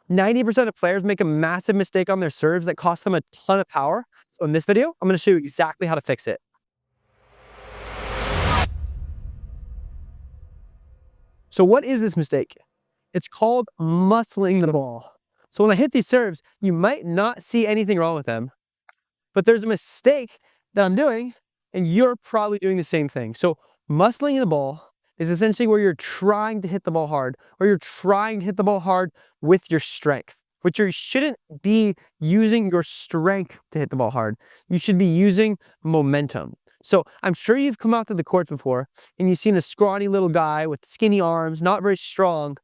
90% of players make a massive mistake on their serves that costs them a ton of power. So in this video, I'm going to show you exactly how to fix it. So what is this mistake? It's called muscling the ball. So when I hit these serves, you might not see anything wrong with them, but there's a mistake that I'm doing, and you're probably doing the same thing. So muscling the ball is essentially where you're trying to hit the ball hard, or you're trying to hit the ball hard with your strength, which you shouldn't be using your strength to hit the ball hard. You should be using momentum. So I'm sure you've come out to the courts before and you've seen a scrawny little guy with skinny arms, not very strong,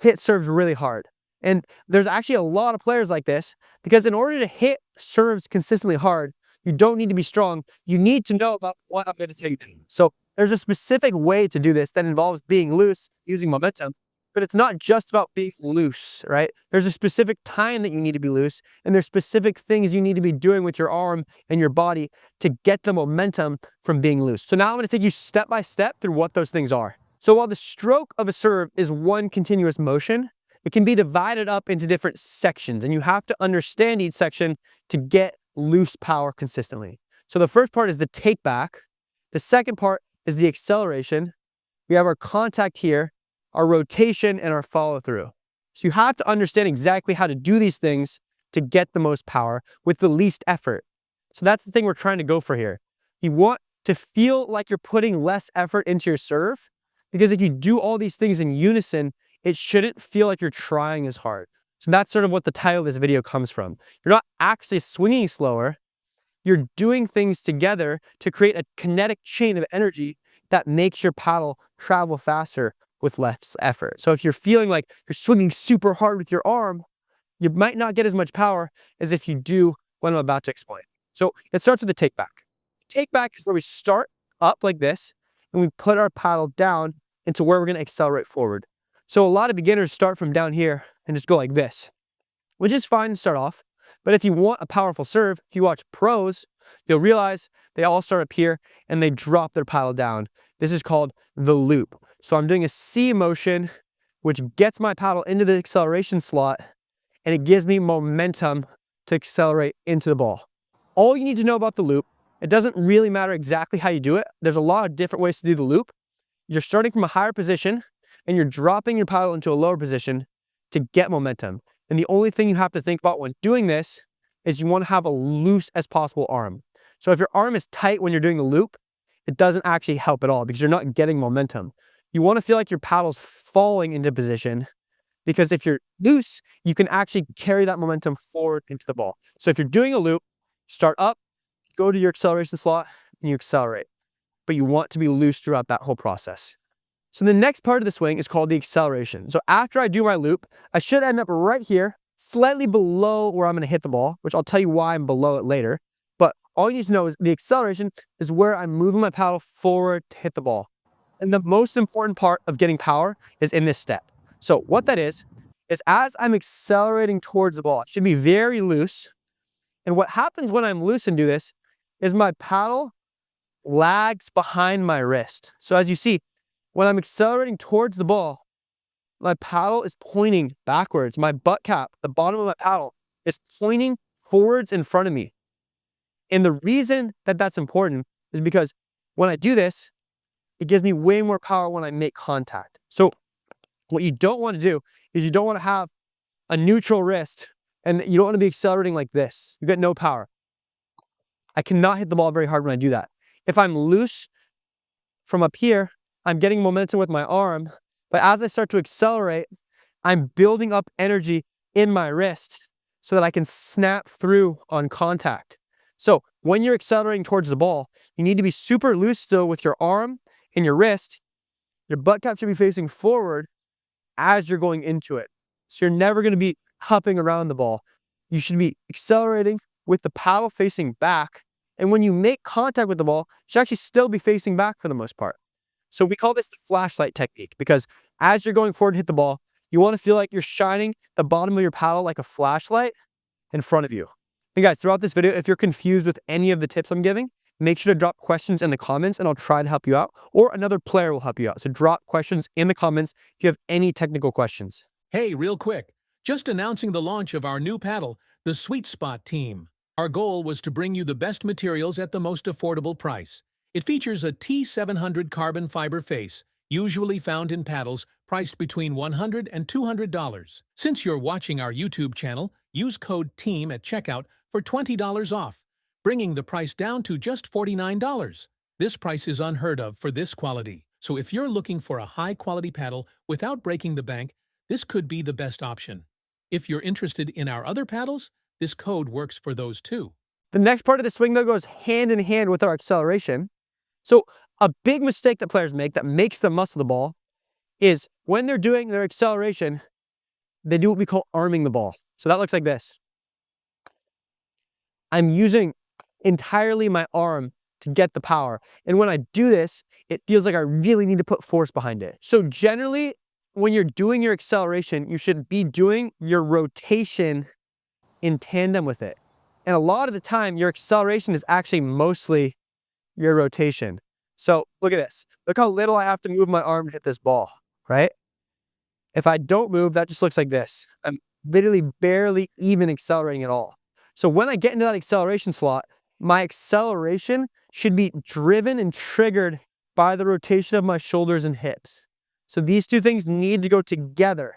hit serves really hard. And there's actually a lot of players like this, because in order to hit serves consistently hard, you don't need to be strong. You need to know about what I'm going to tell you. So there's a specific way to do this that involves being loose, using momentum, but it's not just about being loose, right? There's a specific time that you need to be loose, and there's specific things you need to be doing with your arm and your body to get the momentum from being loose. So now I'm going to take you step by step through what those things are. So while the stroke of a serve is one continuous motion, it can be divided up into different sections, and you have to understand each section to get loose power consistently. So the first part is the take back. The second part is the acceleration. We have our contact here, our rotation, and our follow through. So you have to understand exactly how to do these things to get the most power with the least effort. So that's the thing we're trying to go for here. You want to feel like you're putting less effort into your serve, because if you do all these things in unison, it shouldn't feel like you're trying as hard. So that's sort of what the title of this video comes from. You're not actually swinging slower. You're doing things together to create a kinetic chain of energy that makes your paddle travel faster with less effort. So if you're feeling like you're swinging super hard with your arm, you might not get as much power as if you do what I'm about to explain. So it starts with the take back. Take back is where we start up like this, and we put our paddle down into where we're going to accelerate forward. So a lot of beginners start from down here and just go like this, which is fine to start off. But if you want a powerful serve, if you watch pros, you'll realize they all start up here and they drop their paddle down. This is called the loop. So I'm doing a C motion, which gets my paddle into the acceleration slot, and it gives me momentum to accelerate into the ball. All you need to know about the loop, it doesn't really matter exactly how you do it. There's a lot of different ways to do the loop. You're starting from a higher position, and you're dropping your paddle into a lower position to get momentum. And the only thing you have to think about when doing this is you want to have a loose as possible arm. So if your arm is tight when you're doing the loop, it doesn't actually help at all because you're not getting momentum. You want to feel like your paddle's falling into position, because if you're loose, you can actually carry that momentum forward into the ball. So if you're doing a loop, start up, go to your acceleration slot, and you accelerate. But you want to be loose throughout that whole process. So the next part of the swing is called the acceleration. So after I do my loop, I should end up right here, slightly below where I'm going to hit the ball, which I'll tell you why I'm below it later. But all you need to know is the acceleration is where I'm moving my paddle forward to hit the ball. And the most important part of getting power is in this step. So what that is as I'm accelerating towards the ball, it should be very loose. And what happens when I'm loose and do this is my paddle lags behind my wrist. So as you see, when I'm accelerating towards the ball, my paddle is pointing backwards. My butt cap, the bottom of my paddle, is pointing forwards in front of me. And the reason that that's important is because when I do this, it gives me way more power when I make contact. So what you don't want to do is you don't want to have a neutral wrist, and you don't want to be accelerating like this. You get no power. I cannot hit the ball very hard when I do that. If I'm loose from up here, I'm getting momentum with my arm, but as I start to accelerate, I'm building up energy in my wrist so that I can snap through on contact. So when you're accelerating towards the ball, you need to be super loose still with your arm and your wrist. Your butt cap should be facing forward as you're going into it. So you're never going to be hopping around the ball. You should be accelerating with the paddle facing back. And when you make contact with the ball, you should actually still be facing back for the most part. So we call this the flashlight technique, because as you're going forward to hit the ball, you want to feel like you're shining the bottom of your paddle like a flashlight in front of you. And guys, throughout this video, if you're confused with any of the tips I'm giving, make sure to drop questions in the comments and I'll try to help you out, or another player will help you out. So drop questions in the comments if you have any technical questions. Hey, real quick, Just announcing the launch of our new paddle, the Sweet Spot Team. Our goal was to bring you the best materials at the most affordable price. It features a T700 carbon fiber face, usually found in paddles priced between $100 and $200. Since you're watching our YouTube channel, use code TEAM at checkout for $20 off, bringing the price down to just $49. This price is unheard of for this quality, so if you're looking for a high-quality paddle without breaking the bank, this could be the best option. If you're interested in our other paddles, this code works for those too. The next part of the swing, though, goes hand in hand with our acceleration. So a big mistake that players make that makes them muscle the ball is when they're doing their acceleration, they do what we call arming the ball. So that looks like this. I'm using entirely my arm to get the power. And when I do this, it feels like I really need to put force behind it. So generally, when you're doing your acceleration, you should be doing your rotation in tandem with it. And a lot of the time, your acceleration is actually mostly your rotation. So look at this. Look how little I have to move my arm to hit this ball, right? If I don't move, that just looks like this. I'm literally barely even accelerating at all. So when I get into that acceleration slot, my acceleration should be driven and triggered by the rotation of my shoulders and hips. So these two things need to go together.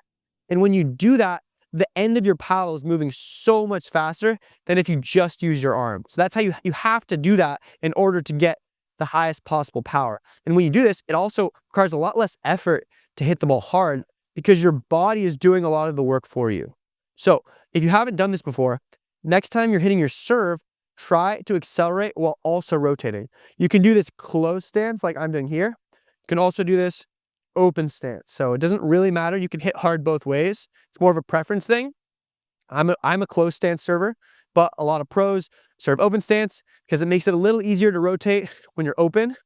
And when you do that, the end of your paddle is moving so much faster than if you just use your arm. So that's how you have to do that in order to get the highest possible power. And when you do this, it also requires a lot less effort to hit the ball hard because your body is doing a lot of the work for you. So if you haven't done this before, next time you're hitting your serve, try to accelerate while also rotating. You can do this close stance like I'm doing here. You can also do this open stance. So it doesn't really matter. You can hit hard both ways. It's more of a preference thing. I'm a close stance server, but a lot of pros serve open stance because it makes it a little easier to rotate when you're open.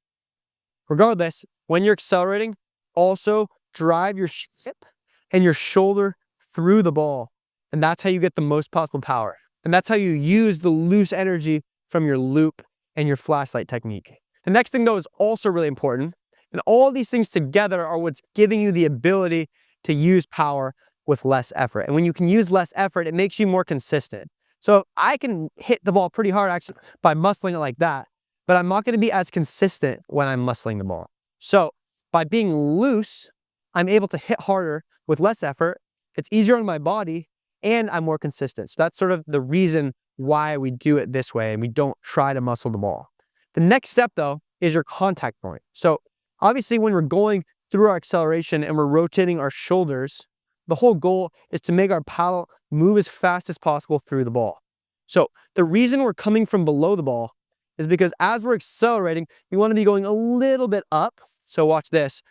Regardless, when you're accelerating, also drive your hip and your shoulder through the ball. And that's how you get the most possible power. And that's how you use the loose energy from your loop and your flashlight technique. The next thing, though, is also really important. And all these things together are what's giving you the ability to use power with less effort. And when you can use less effort, it makes you more consistent. So I can hit the ball pretty hard actually by muscling it like that, but I'm not going to be as consistent when I'm muscling the ball. So by being loose, I'm able to hit harder with less effort. It's easier on my body and I'm more consistent. So that's sort of the reason why we do it this way and we don't try to muscle the ball. The next step, though, is your contact point. So obviously, when we're going through our acceleration and we're rotating our shoulders, the whole goal is to make our paddle move as fast as possible through the ball. So the reason we're coming from below the ball is because as we're accelerating, we want to be going a little bit up. So watch this.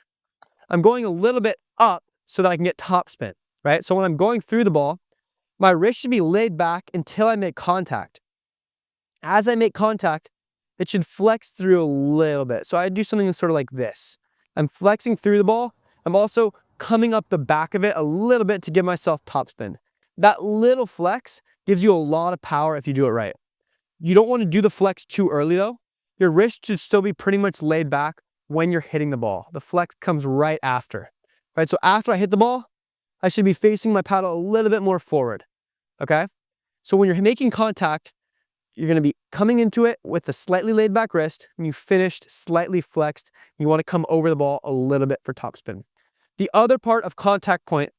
I'm going a little bit up so that I can get top spin, right? So when I'm going through the ball, my wrist should be laid back until I make contact. As I make contact, it should flex through a little bit. So I do something sort of like this. I'm flexing through the ball. I'm also coming up the back of it a little bit to give myself top spin. That little flex gives you a lot of power if you do it right. You don't want to do the flex too early though. Your wrist should still be pretty much laid back when you're hitting the ball. The flex comes right after, right? So after I hit the ball, I should be facing my paddle a little bit more forward, okay? So when you're making contact, you're going to be coming into it with a slightly laid back wrist and you finished slightly flexed. You want to come over the ball a little bit for top spin. The other part of the contact point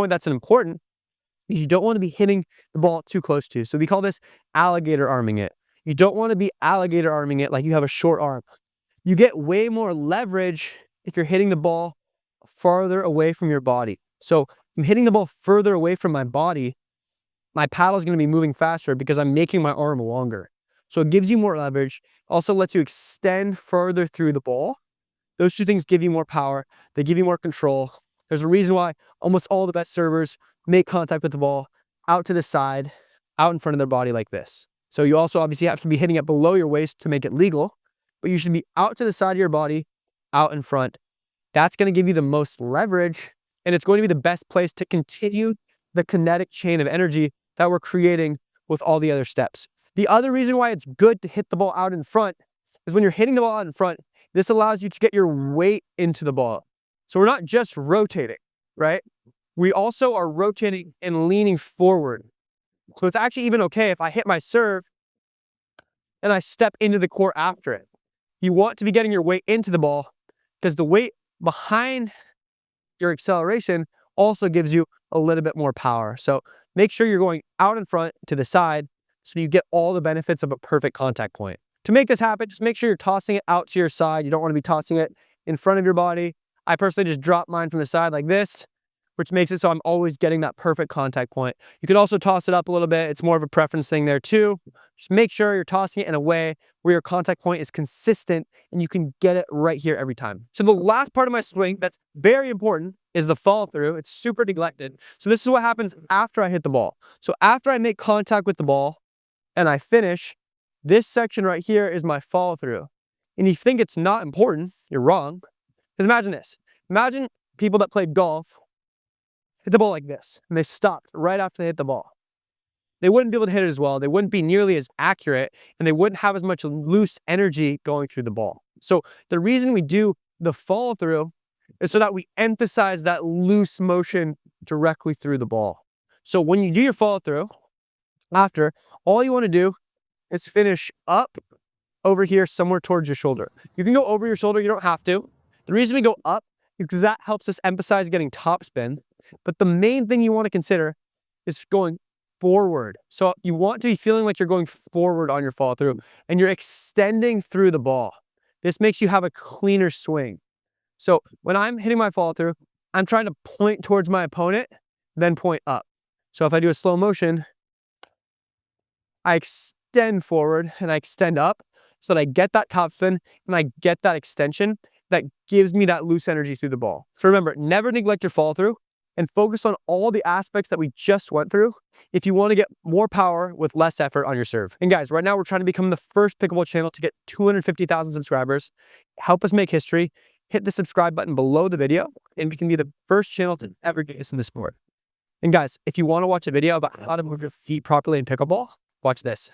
that's important is you don't want to be hitting the ball too close to. So we call this alligator arming it. You don't want to be alligator arming it like you have a short arm. You get way more leverage if you're hitting the ball farther away from your body. So I'm hitting the ball further away from my body, my paddle is going to be moving faster because I'm making my arm longer. So it gives you more leverage, also lets you extend further through the ball. Those two things give you more power. They give you more control. There's a reason why almost all the best servers make contact with the ball out to the side, out in front of their body like this. So you also obviously have to be hitting it below your waist to make it legal, but you should be out to the side of your body, out in front. That's going to give you the most leverage, and it's going to be the best place to continue the kinetic chain of energy that we're creating with all the other steps. The other reason why it's good to hit the ball out in front is when you're hitting the ball out in front, this allows you to get your weight into the ball. So we're not just rotating, right? we also are rotating and leaning forward. So it's actually even okay if I hit my serve and I step into the court after it. You want to be getting your weight into the ball because the weight behind your acceleration also gives you a little bit more power. So make sure you're going out in front to the side so you get all the benefits of a perfect contact point. To make this happen, just make sure you're tossing it out to your side. You don't want to be tossing it in front of your body. I personally just drop mine from the side like this, which makes it so I'm always getting that perfect contact point. You could also toss it up a little bit. It's more of a preference thing there too. Just make sure you're tossing it in a way where your contact point is consistent and you can get it right here every time. So the last part of my swing that's very important is the follow through. It's super neglected. So this is what happens after I hit the ball. So after I make contact with the ball and I finish, this section right here is my follow through. And you think it's not important, you're wrong. Because imagine this. Imagine people that played golf hit the ball like this, and they stopped right after they hit the ball. They wouldn't be able to hit it as well. They wouldn't be nearly as accurate, and they wouldn't have as much loose energy going through the ball. So the reason we do the follow through is so that we emphasize that loose motion directly through the ball. So when you do your follow through, after, all you want to do is finish up over here somewhere towards your shoulder. You can go over your shoulder, you don't have to. The reason we go up is because that helps us emphasize getting top spin. But the main thing you want to consider is going forward. So you want to be feeling like you're going forward on your follow through and you're extending through the ball. This makes you have a cleaner swing. So when I'm hitting my follow through, I'm trying to point towards my opponent, then point up. So if I do a slow motion, I extend forward and I extend up so that I get that top spin and I get that extension that gives me that loose energy through the ball. So remember, never neglect your follow through and focus on all the aspects that we just went through if you want to get more power with less effort on your serve. And guys, right now we're trying to become the first pickleball channel to get 250,000 subscribers. Help us make history. Hit the subscribe button below the video and we can be the first channel to ever get us in the sport. And guys, if you want to watch a video about how to move your feet properly in pickleball, watch this.